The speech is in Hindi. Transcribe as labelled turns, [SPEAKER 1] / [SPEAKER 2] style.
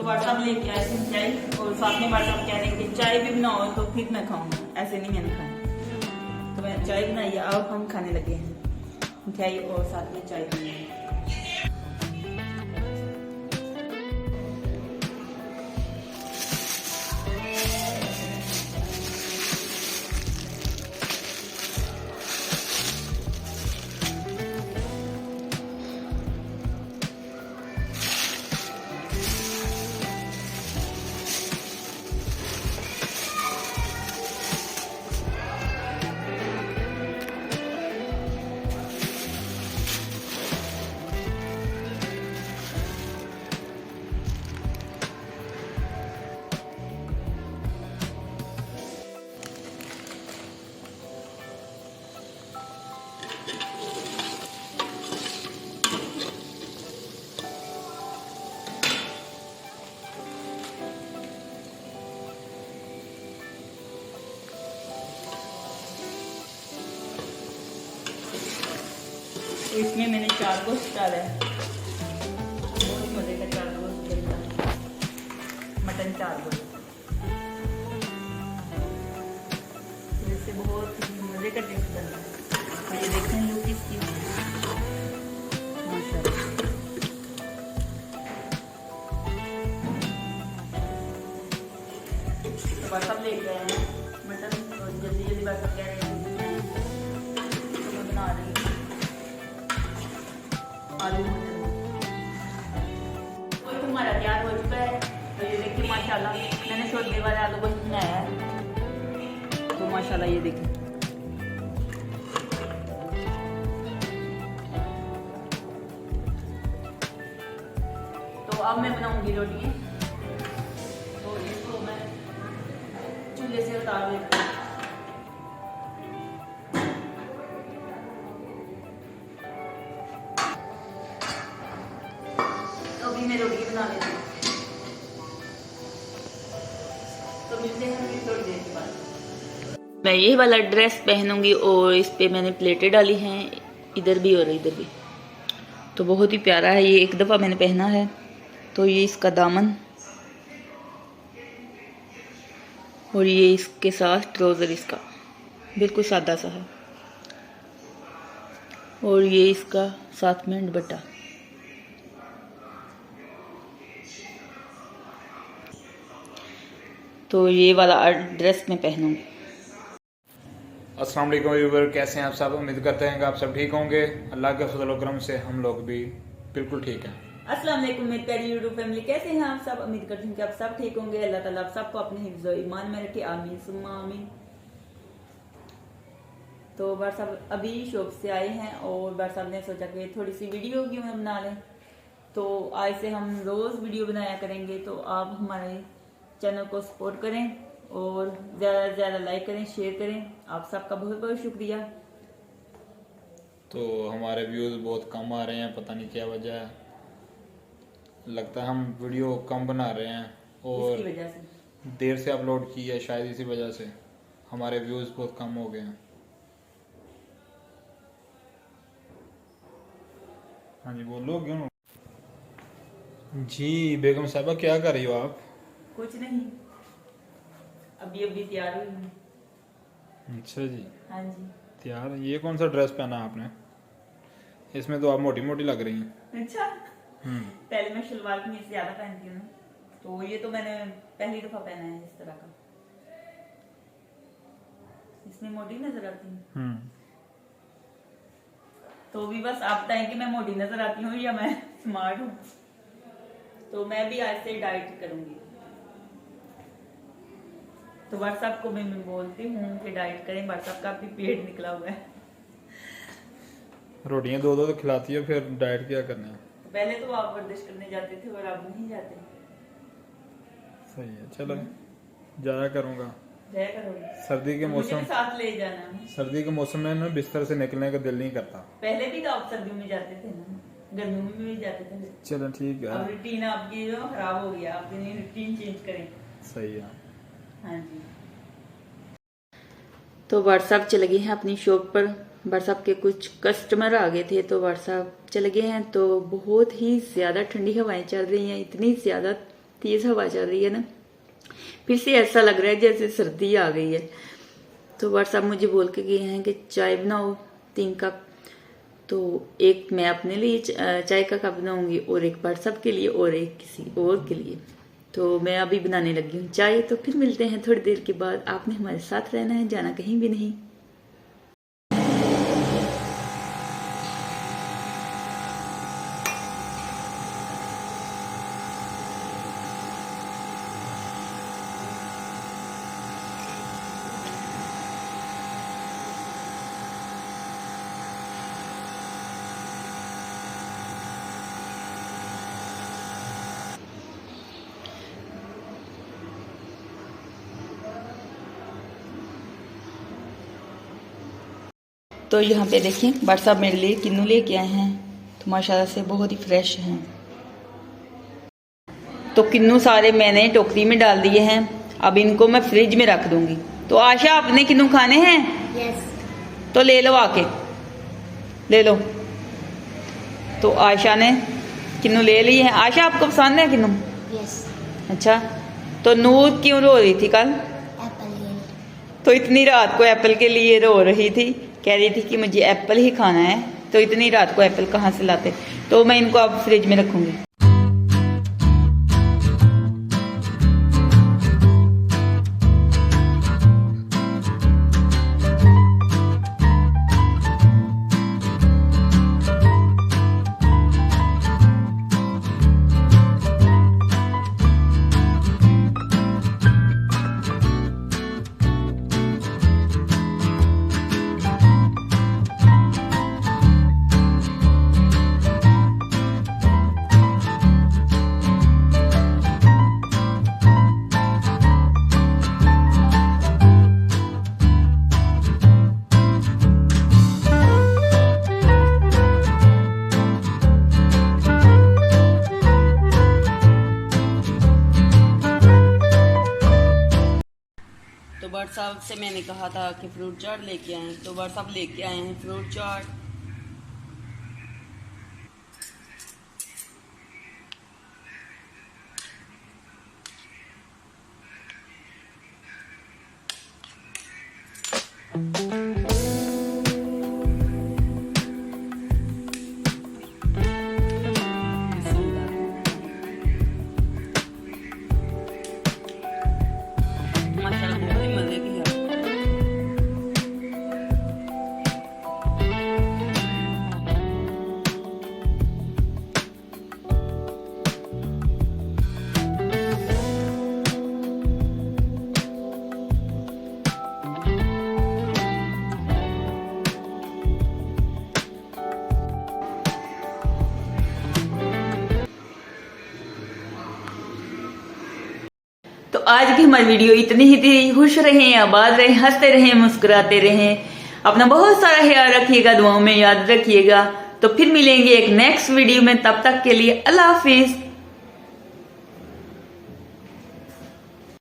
[SPEAKER 1] व्हाट्सएप लेके आए थे चाय, और साथ में व्हाट्सएप कह रहे हैं कि चाय भी बनाओ तो फिर मैं खाऊंगा, ऐसे नहीं मैंने खाना। तो मैंने चाय बनाई, अब हम खाने लगे हैं मिठाई और साथ में चाय पी है। तो इसमें मैंने 4 गोश्त डाला है, बहुत मजे का 4 गोश्त बनता है, मटन 4 गोश्त, तो इससे बहुत मजे का टेस्ट बनता है। तो ये देखें लुक इसकी माशाल्लाह। तो बस अब ले गए हैं मटन, तो जल्दी जल्दी बस अब कह रहे हैं तो मैं बना रही हूँ आलू मटर। कोई हमारा तैयार हो चुका है, तो ये देखिए माशाल्लाह मैंने छोटे वाले आलू को बनाया है, तो माशाल्लाह ये देखिए। तो अब मैं बनाऊंगी रोटी, तो इसको मैं चूल्हे से उतार लेती हूँ। मैं रोटी बना लेती हूँ, तो मिलते हैं थोड़ी देर के बाद। मैं यही वाला ड्रेस पहनूंगी और इस पे मैंने प्लेटें डाली हैं, इधर भी और इधर भी, तो बहुत ही प्यारा है। ये एक दफ़ा मैंने पहना है। तो ये इसका दामन और ये इसके साथ ट्राउज़र, इसका बिल्कुल सादा सा है, और ये इसका साथ में दुपट्टा। तो ये वाला ड्रेस मैं पहनूंगी।
[SPEAKER 2] अस्सलाम वालेकुम व्यूअर, कैसे हैं आप सब? उम्मीद करते हैं कि आप सब ठीक होंगे। अल्लाह के फजल व करम से हम लोग भी बिल्कुल ठीक हैं।
[SPEAKER 1] अस्सलाम वालेकुम मेरी प्यारी यूट्यूब फैमिली, कैसे हैं आप सब? उम्मीद करती हूँ कि आप सब ठीक होंगे। अल्लाह ताला आप सबको अपने हिफ्ज़ और ईमान में रखे, आमीन सुम्मा आमीन। तो बार साहब अभी शॉप से आए हैं और बार साहब ने सोचा कि थोड़ी सी वीडियो क्यों हम बना लें, तो आज से हम रोज़ वीडियो बनाया करेंगे। तो आप हमारे चैनल को सपोर्ट करें और ज़्यादा से ज़्यादा लाइक करें, शेयर करें। आप सबका बहुत बहुत शुक्रिया।
[SPEAKER 2] तो हमारे व्यूज़ बहुत कम आ रहे हैं, पता नहीं क्या वजह है, लगता है हम वीडियो कम बना रहे हैं और
[SPEAKER 1] इसकी वजह से
[SPEAKER 2] देर से अपलोड की है, शायद इसी वजह से हमारे व्यूज़ बहुत कम हो गए हैं। हाँ जी बोलो क्यों जी। बेगम साहबा क्या कर रही हो आप?
[SPEAKER 1] कुछ नहीं, अभी अभी तैयार हुई हूँ।
[SPEAKER 2] अच्छा जी,
[SPEAKER 1] हाँ जी।
[SPEAKER 2] तैयार। ये कौन सा ड्रेस पहना आपने? इसमें तो आप मोटी मोटी लग रही हैं।
[SPEAKER 1] अच्छा, पहले मैं शलवार कमीज ज्यादा पहनती हूँ ना, तो ये तो मैंने पहली दफा पहना है इस तरह का। इसमें मोटी नजर आती हूँ, तो भी बस आप बताएं कि मैं मोटी नजर आती हूँ या मैं स्मार्ट हूँ। तो मैं भी आज से डाइट करूंगी, तो व्हाट्सएप को मैं बोलती हूँ कि डाइट करें। व्हाट्सएप का भी पेट निकला हुआ है।
[SPEAKER 2] रोटियां दो दो तो खिलाती है, फिर डाइट क्या करना है?
[SPEAKER 1] पहले तो आप वर्जिश करने जाते थे और अब नहीं जाते।
[SPEAKER 2] सही है, चलो जाया करूंगा।
[SPEAKER 1] जाया करोगे?
[SPEAKER 2] सर्दी के
[SPEAKER 1] मुझे
[SPEAKER 2] मौसम,
[SPEAKER 1] भी साथ ले जाना।
[SPEAKER 2] सर्दी के मौसम में ना बिस्तर से निकलने का दिल नहीं करता।
[SPEAKER 1] पहले भी तो आप सर्दियों में जाते थे ना, गर्मियों में भी जाते थे।
[SPEAKER 2] चलो ठीक है,
[SPEAKER 1] अब रूटीन आपकी जो खराब हो गया, आप रूटीन चेंज करें।
[SPEAKER 2] सही है।
[SPEAKER 1] हाँ जी। तो व्हाट्सएप चले गए हैं अपनी शॉप पर। व्हाट्सएप के कुछ कस्टमर आ गए थे, तो व्हाट्सएप चले गए हैं। तो बहुत ही ज्यादा ठंडी हवाएं चल रही हैं, इतनी ज्यादा तेज हवा चल रही है ना, फिर से ऐसा लग रहा है जैसे सर्दी आ गई है। तो भाट साहब मुझे बोल के गए हैं कि चाय बनाओ 3 कप, तो एक मैं अपने लिए चाय का कप बनाऊंगी और एक भाट साहब के लिए और एक किसी और के लिए। तो मैं अभी बनाने लगी हूँ चाय, तो फिर मिलते हैं थोड़ी देर के बाद। आपने हमारे साथ रहना है, जाना कहीं भी नहीं। तो यहाँ पे देखिए भाट साहब मेरे लिए किन्नू लेके आए हैं, तो माशाल्लाह से बहुत ही फ्रेश हैं। तो किन्नू सारे मैंने टोकरी में डाल दिए हैं, अब इनको मैं फ्रिज में रख दूंगी। तो आशा आपने किन्नू खाने हैं?
[SPEAKER 3] यस।
[SPEAKER 1] तो ले लो, आके ले लो। तो आशा ने किन्नू ले लिए हैं। आशा आपको पसंद है किन्नू?
[SPEAKER 3] यस।
[SPEAKER 1] अच्छा, तो नूर क्यों रो रही थी कल?
[SPEAKER 3] एप्पल के लिए।
[SPEAKER 1] तो इतनी रात को एप्पल के लिए रो रही थी, कह रही थी कि मुझे एप्पल ही खाना है। तो इतनी रात को एप्पल कहाँ से लाते? तो मैं इनको अब फ्रिज में रखूंगी। तो भाट साहब से मैंने कहा था कि फ्रूट चाट लेके आए, तो भाट साहब लेके आए हैं फ्रूट चाट। माशाल्लाह बहुत ही मजे की है। तो आज की हमारी वीडियो इतनी ही थी। खुश रहें, आबाद रहें, हंसते रहें, मुस्कुराते रहें। अपना बहुत सारा ख्याल रखिएगा, दुआओं में याद रखिएगा। तो फिर मिलेंगे एक नेक्स्ट वीडियो में, तब तक के लिए अल्लाह हाफिज।